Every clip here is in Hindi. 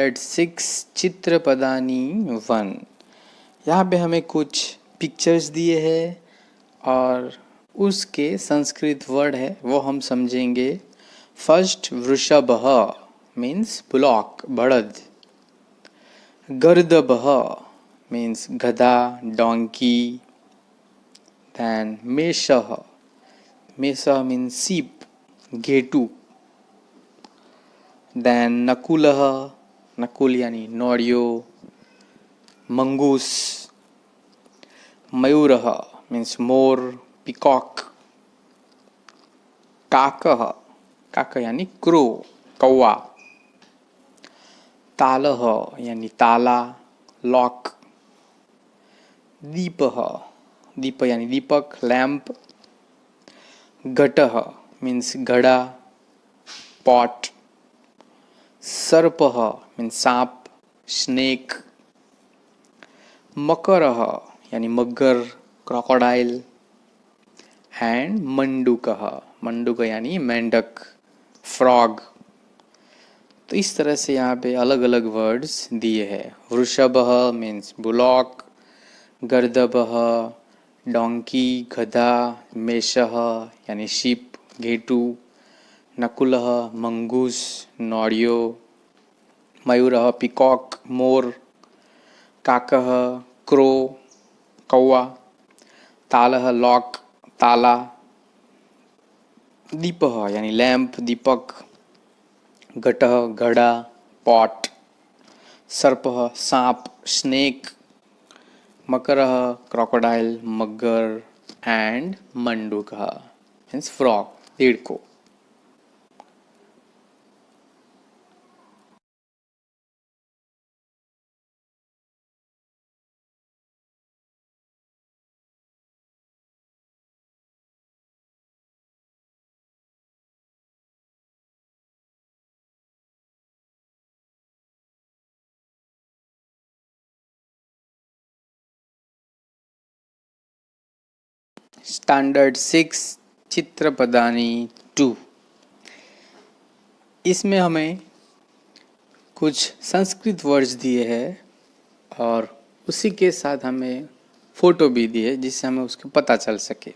6 चित्रपदानी 1। यहाँ पे हमें कुछ पिक्चर्स दिए हैं और उसके संस्कृत वर्ड है वो हम समझेंगे। फर्स्ट वृषभः मीन्स बुलॉक बड़द, गर्दभः मीन्स गधा डोंकी, देन मेषः मेषः मीन्स सीप घेटू, देन नकुलः नकुल यानी नौड़ियो मंगूस, मयूरः मीन्स मोर पिकॉक, काकः काक यानी क्रो कौवा, तालः यानी ताला लॉक, दीपः दीप यानी दीपक लैंप, घटः मीन्स घड़ा पॉट, सर्पः मीन्स सांप स्नेक, मकरः यानी मगर क्रोकोडाइल, एंड मंडूकः मंडूक यानी मेंढक फ्रॉग। तो इस तरह से यहाँ पे अलग अलग वर्ड्स दिए हैं। वृषभः मीन्स बुलॉक, गर्दभः डोंकी गधा, मेषः यानी शीप घेटू, नकुलः मंगूस नौड़ियो, मयूरः पिकॉक मोर, काकः क्रो कौवा, तालः लॉक ताला, दीपः यानी लैंप दीपक, घटः घड़ा पॉट, सर्पः सांप स्नेक, मकरः क्रोकोडाइल मगर, एंड मंडूकः मीन्स फ्रॉग देड़को। स्टैंडर्ड 6 चित्रपदानी 2। इसमें हमें कुछ संस्कृत वर्ड्स दिए हैं और उसी के साथ हमें फोटो भी दी है जिससे हमें उसको पता चल सके।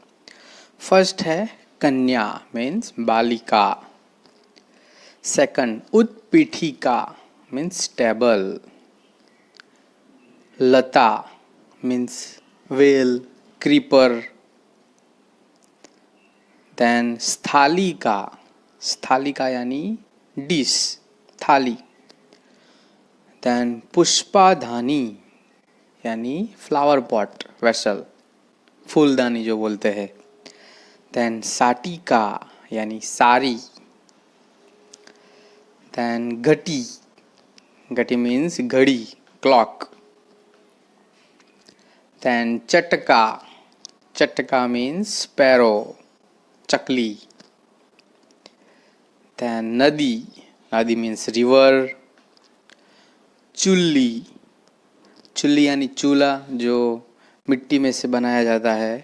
फर्स्ट है कन्या मीन्स बालिका, सेकंड उत्पीठिका मीन्स टेबल, लता मीन्स वेल क्रीपर, देन स्थालिका स्थालिका यानी डिश थाली, देन पुष्पाधानी यानी फ्लावर पॉट वेसल फूलदानी जो बोलते हैं, देन साटिका यानी सारी, देन घटी घटी मीन्स घड़ी क्लॉक, देन चटका चटका मीन्स स्पैरो चकली, देन नदी नदी मीन्स रिवर, चुल्ली चुल्ली यानी चूल्हा जो मिट्टी में से बनाया जाता है,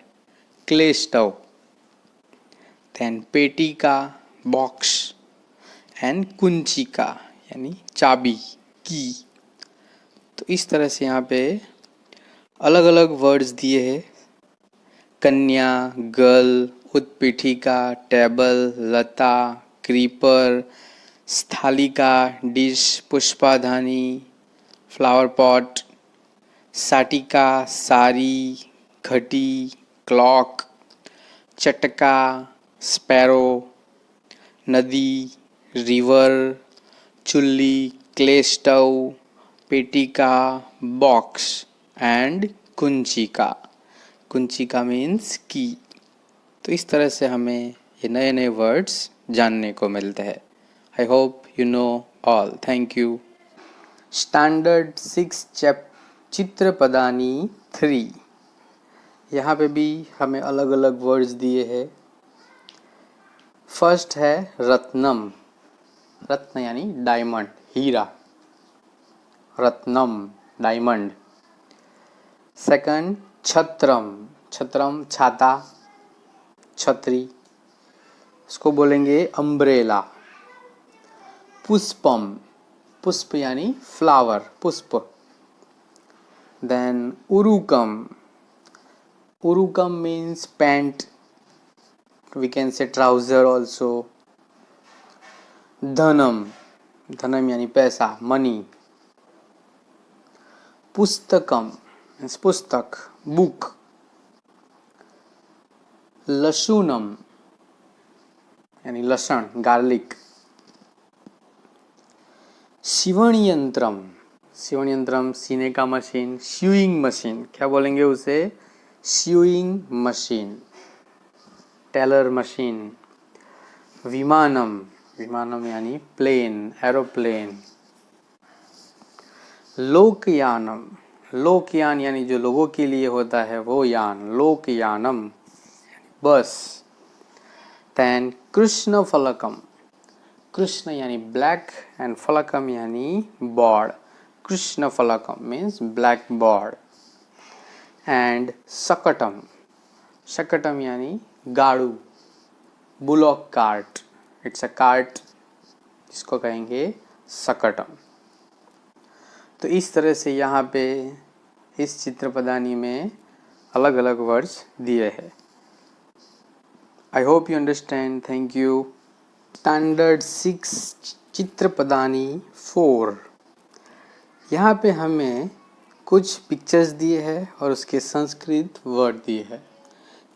क्ले स्टव, देन पेटिका बॉक्स, एंड कुंचिका यानी चाबी की। तो इस तरह से यहाँ पे अलग अलग वर्ड्स दिए हैं। कन्या गर्ल, उत्पीठिका टेबल, लता क्रीपर, स्थालिका डिश, पुष्पाधानी फ्लावर पॉट, साटिका सारी, घटी क्लॉक, चटका स्पैरो, नदी रिवर, चुल्ली क्ले स्टव, पेटिका बॉक्स, एंड कुंचिका कुंचिका मीन्स की। तो इस तरह से हमें ये नए नए वर्ड्स जानने को मिलते हैं। I hope you know all. Thank you. Standard 6 चित्रपदानी 3। यहाँ पे भी हमें अलग अलग वर्ड्स दिए हैं। फर्स्ट है रत्नम, रत्न यानी डायमंड हीरा, रत्नम डायमंड। सेकंड छत्रम, छत्रम छाता छतरी, इसको बोलेंगे अम्ब्रेला। पुष्पम पुष्प यानी फ्लावर, पुष्प। देन उरुकम, उरुकम means pant, we can say trouser also। धनम, धनम यानी पैसा, मनी। पुस्तकम मीन्स पुस्तक, बुक। लशुनम यानी लसन, गार्लिक। सीवण यंत्रम, सीवण यंत्रम सीने का मशीन, स्यूइंग मशीन, क्या बोलेंगे उसे, स्यूइंग मशीन, टेलर मशीन। विमानम, विमानम यानी प्लेन, एरोप्लेन। लोकयानम, लोकयान यानी जो लोगों के लिए होता है वो यान, लोकयानम बस। देन कृष्ण फलकम, कृष्ण यानी ब्लैक एंड फलकम यानी बोर्ड, कृष्ण फलकम मीन्स ब्लैक बोर्ड। एंड शकटम, शकटम यानी गाड़ू, bullock cart, it's a cart, इसको कहेंगे शकटम। तो इस तरह से यहाँ पे इस चित्र पदानी में अलग अलग वर्ड्स दिए हैं। I hope you understand, thank you. Standard 6 चित्र पदानी 4, यहाँ पे हमें कुछ पिक्चर्स दिए हैं और उसके संस्कृत वर्ड दिए हैं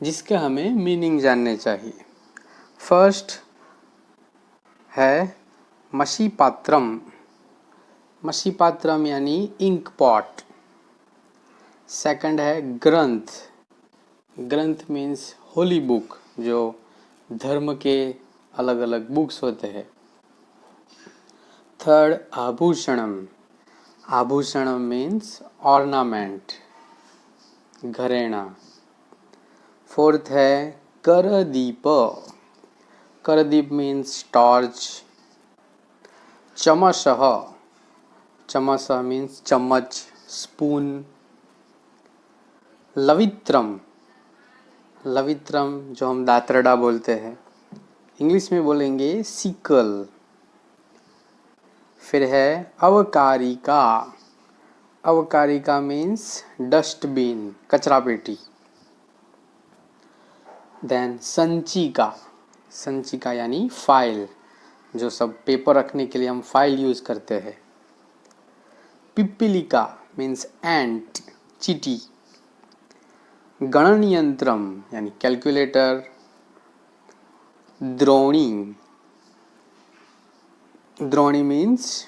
जिसके हमें मीनिंग जानने चाहिए। फर्स्ट है मशीपात्रम, मशीपात्रम यानी इंक पॉट। सेकंड है ग्रंथ, ग्रंथ मीन्स होली बुक, जो धर्म के अलग अलग बुक्स होते हैं। थर्ड आभूषणम, आभूषणम मीन्स ऑर्नामेंट, घरेणा। फोर्थ है करदीप, करदीप मीन्स टॉर्च। चमसः, चमसः मीन्स चम्मच, स्पून। लवित्रम, लवित्रम जो हम दातरडा बोलते हैं, इंग्लिश में बोलेंगे सिकल। फिर है अवकारिका, अवकारिका मीन्स डस्टबिन, कचरा पेटी। देन संचिका, संचिका यानी फाइल, जो सब पेपर रखने के लिए हम फाइल यूज करते हैं। पिपीलिका मीन्स एंट, चींटी। गणन यंत्रम यानी कैलकुलेटर। द्रोणी, द्रोणी मीन्स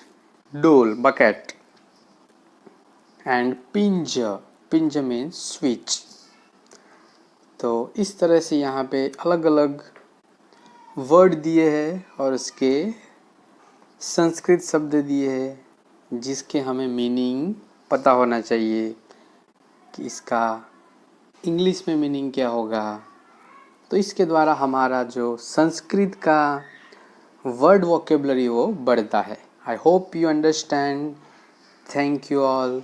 डोल, बकेट। एंड पिंज, पिंज मीन्स स्विच। तो इस तरह से यहाँ पे अलग अलग वर्ड दिए हैं और उसके संस्कृत शब्द दिए हैं जिसके हमें मीनिंग पता होना चाहिए कि इसका इंग्लिश में मीनिंग क्या होगा। तो इसके द्वारा हमारा जो संस्कृत का वर्ड वोकेबलरी वो बढ़ता है। I hope you understand, thank you all.